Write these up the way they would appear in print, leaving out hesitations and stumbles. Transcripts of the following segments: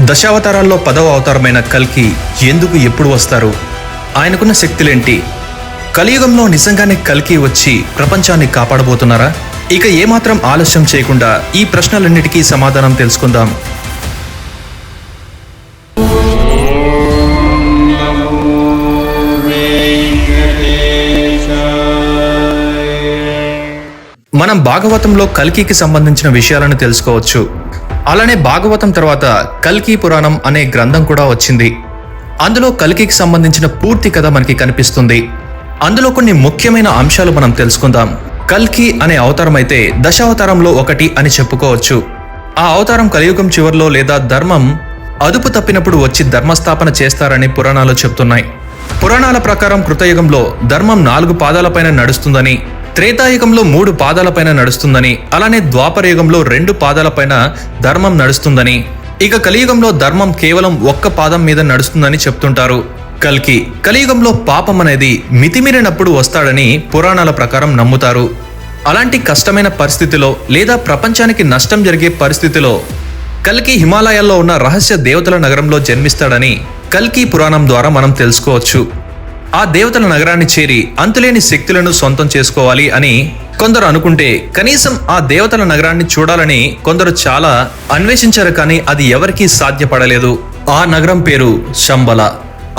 దశావతారాల్లో 10వ అవతారమైన కల్కి ఎందుకు ఎప్పుడు వస్తారు? ఆయనకున్న శక్తులేంటి? కలియుగంలో నిజంగానే కల్కి వచ్చి ప్రపంచాన్ని కాపాడబోతున్నారా? ఇక ఏమాత్రం ఆలస్యం చేయకుండా ఈ ప్రశ్నలన్నిటికీ సమాధానం తెలుసుకుందాం. మనం భాగవతంలో కల్కికి సంబంధించిన విషయాలను తెలుసుకోవచ్చు. అలానే భాగవతం తర్వాత కల్కి పురాణం అనే గ్రంథం కూడా వచ్చింది. అందులో కల్కికి సంబంధించిన పూర్తి కథ మనకి కనిపిస్తుంది. అందులో కొన్ని ముఖ్యమైన అంశాలు మనం తెలుసుకుందాం. కల్కి అనే అవతారం అయితే దశావతారంలో ఒకటి అని చెప్పుకోవచ్చు. ఆ అవతారం కలియుగం చివరిలో లేదా ధర్మం అదుపు తప్పినప్పుడు వచ్చి ధర్మస్థాపన చేస్తారని పురాణాలు చెప్తున్నాయి. పురాణాల ప్రకారం కృతయుగంలో ధర్మం 4 పాదాలపైన నడుస్తుందని, త్రేతాయుగంలో 3 పాదాలపైన నడుస్తుందని, అలానే ద్వాపరయుగంలో 2 పాదాలపైన ధర్మం నడుస్తుందని, ఇక కలియుగంలో ధర్మం కేవలం 1 పాదం మీద నడుస్తుందని చెప్తుంటారు. కల్కి కలియుగంలో పాపం అనేది మితిమీరినప్పుడు వస్తాడని పురాణాల ప్రకారం నమ్ముతారు. అలాంటి కష్టమైన పరిస్థితిలో లేదా ప్రపంచానికి నష్టం జరిగే పరిస్థితిలో కల్కి హిమాలయాల్లో ఉన్న రహస్య దేవతల నగరంలో జన్మిస్తాడని కల్కి పురాణం ద్వారా మనం తెలుసుకోవచ్చు. ఆ దేవతల నగరాన్ని చేరి అంతులేని శక్తులను సొంతం చేసుకోవాలి అని కొందరు అనుకుంటే, కనీసం ఆ దేవతల నగరాన్ని చూడాలని కొందరు చాలా అన్వేషించారు, కానీ అది ఎవరికీ సాధ్యపడలేదు. ఆ నగరం పేరు శంబల.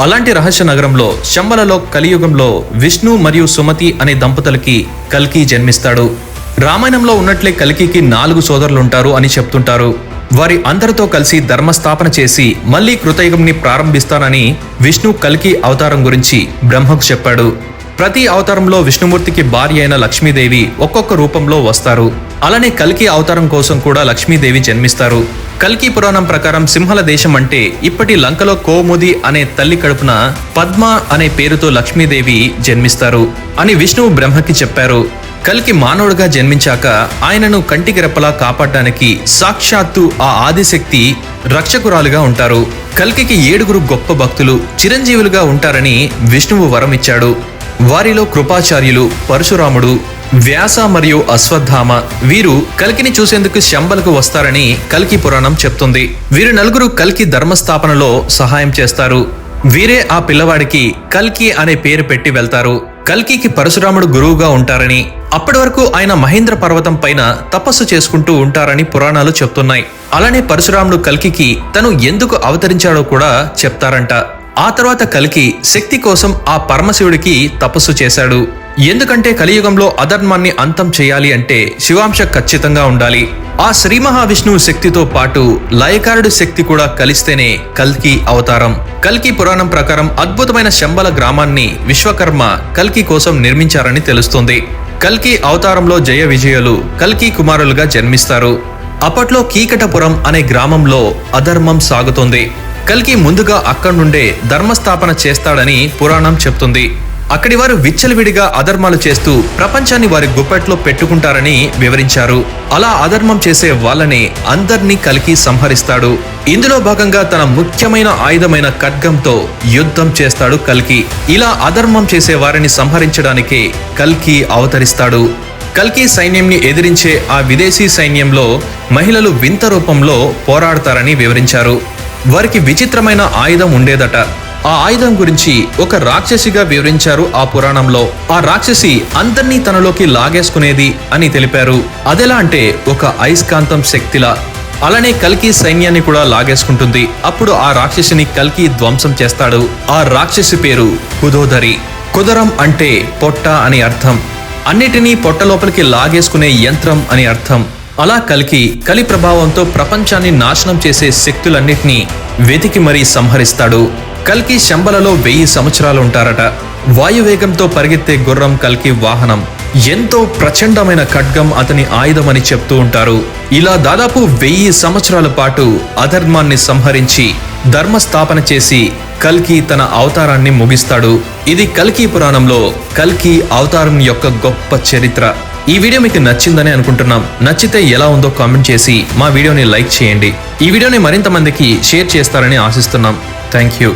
అలాంటి రహస్య నగరంలో శంబలలో కలియుగంలో విష్ణు మరియు సుమతి అనే దంపతులకి కల్కి జన్మిస్తాడు. రామాయణంలో ఉన్నట్లే కల్కికి 4 సోదరులుంటారు అని చెప్తుంటారు. వారి అందరితో కలిసి ధర్మస్థాపన చేసి మళ్లీ కృతయుగంని ప్రారంభిస్తానని విష్ణు కల్కి అవతారం గురించి బ్రహ్మకు చెప్పాడు. ప్రతి అవతారంలో విష్ణుమూర్తికి భార్య అయిన లక్ష్మీదేవి ఒక్కొక్క రూపంలో వస్తారు. అలానే కల్కి అవతారం కోసం కూడా లక్ష్మీదేవి జన్మిస్తారు. కల్కి పురాణం ప్రకారం సింహల దేశం అంటే ఇప్పటి లంకలో కోముది అనే తల్లి కడుపున పద్మ అనే పేరుతో లక్ష్మీదేవి జన్మిస్తారు అని విష్ణువు బ్రహ్మకి చెప్పారు. కల్కి మానవుడిగా జన్మించాక ఆయనను కంటికి రెప్పలా కాపాడడానికి సాక్షాత్తు ఆ ఆదిశక్తి రక్షకురాలుగా ఉంటారు. కల్కికి 7 గొప్ప భక్తులు చిరంజీవులుగా ఉంటారని విష్ణువు వరం ఇచ్చాడు. వారిలో కృపాచార్యులు, పరశురాముడు, వ్యాస మరియు అశ్వత్థామ వీరు కల్కిని చూసేందుకు శంబలకు వస్తారని కల్కి పురాణం చెప్తుంది. వీరు 4 కల్కి ధర్మస్థాపనలో సహాయం చేస్తారు. వీరే ఆ పిల్లవాడికి కల్కి అనే పేరు పెట్టి వెళ్తారు. కల్కికి పరశురాముడు గురువుగా ఉంటారని, అప్పటి వరకు ఆయన మహేంద్ర పర్వతం పైన తపస్సు చేసుకుంటూ ఉంటారని పురాణాలు చెప్తున్నాయి. అలానే పరశురాముడు కల్కికి తను ఎందుకు అవతరించాడో కూడా చెప్తారంట. ఆ తర్వాత కల్కి శక్తి కోసం ఆ పరమశివుడికి తపస్సు చేశాడు. ఎందుకంటే కలియుగంలో అధర్మాన్ని అంతం చేయాలి అంటే శివాంశ ఖచ్చితంగా ఉండాలి. ఆ శ్రీ మహావిష్ణువు శక్తితో పాటు లయకారుడి శక్తి కూడా కలిస్తేనే కల్కి అవతారం. కల్కి పురాణం ప్రకారం అద్భుతమైన శంబల గ్రామాన్ని విశ్వకర్మ కల్కి కోసం నిర్మించారని తెలుస్తుంది. కల్కి అవతారంలో జయ విజయులు కల్కి కుమారులుగా జన్మిస్తారు. అప్పట్లో కీకటపురం అనే గ్రామంలో అధర్మం సాగుతుంది. కల్కి ముందుగా అక్కడి నుండే ధర్మస్థాపన చేస్తాడని పురాణం చెప్తుంది. అక్కడి వారు విచ్చలవిడిగా అధర్మాలు చేస్తూ ప్రపంచాన్ని వారి గుప్పెట్లో పెట్టుకుంటారని వివరించారు. అలా అధర్మం చేసే వాళ్ళని అందర్నీ కల్కి సంహరిస్తాడు. ఇందులో భాగంగా తన ముఖ్యమైన ఆయుధమైన ఖడ్గంతో యుద్ధం చేస్తాడు కల్కి. ఇలా అధర్మం చేసే వారిని సంహరించడానికే కల్కి అవతరిస్తాడు. కల్కి సైన్యంని ఎదిరించే ఆ విదేశీ సైన్యంలో మహిళలు వింత రూపంలో పోరాడతారని వివరించారు. వారికి విచిత్రమైన ఆయుధం ఉండేదట. ఆ ఆయుధం గురించి ఒక రాక్షసిగా వివరించారు ఆ పురాణంలో. ఆ రాక్షసి అందర్నీ తనలోకి లాగేసుకునేది అని తెలిపారు. అదెలా అంటే ఒక అయస్కాంతం శక్తిలా. అలానే కల్కి సైన్యాన్ని కూడా లాగేసుకుంటుంది. అప్పుడు ఆ రాక్షసిని కల్కి ధ్వంసం చేస్తాడు. ఆ రాక్షసి పేరు కుదోదరి. కుదరం అంటే పొట్ట అని అర్థం. అన్నిటినీ పొట్ట లోపలికి లాగేసుకునే యంత్రం అని అర్థం. అలా కల్కి కలి ప్రభావంతో ప్రపంచాన్ని నాశనం చేసే శక్తులన్నిటినీ వెతికి మరీ సంహరిస్తాడు. కల్కి శంబలలో 1000 సంవత్సరాలు ఉంటారట. వాయువేగంతో పరిగెత్తే గుర్రం కల్కి వాహనం. ఎంతో ప్రచండమైన ఖడ్గం అతని ఆయుధమని చెప్తూ ఉంటారు. ఇలా దాదాపు 1000 సంవత్సరాల పాటు అధర్మాన్ని సంహరించి ధర్మస్థాపన చేసి కల్కి తన అవతారాన్ని ముగిస్తాడు. ఇది కల్కి పురాణంలో కల్కి అవతారం యొక్క గొప్ప చరిత్ర. ఈ వీడియో మీకు నచ్చిందని అనుకుంటున్నాం. నచ్చితే ఎలా ఉందో కామెంట్ చేసి మా వీడియోని లైక్ చేయండి. ఈ వీడియోని మరింత మందికి షేర్ చేస్తారని ఆశిస్తున్నాం. Thank you.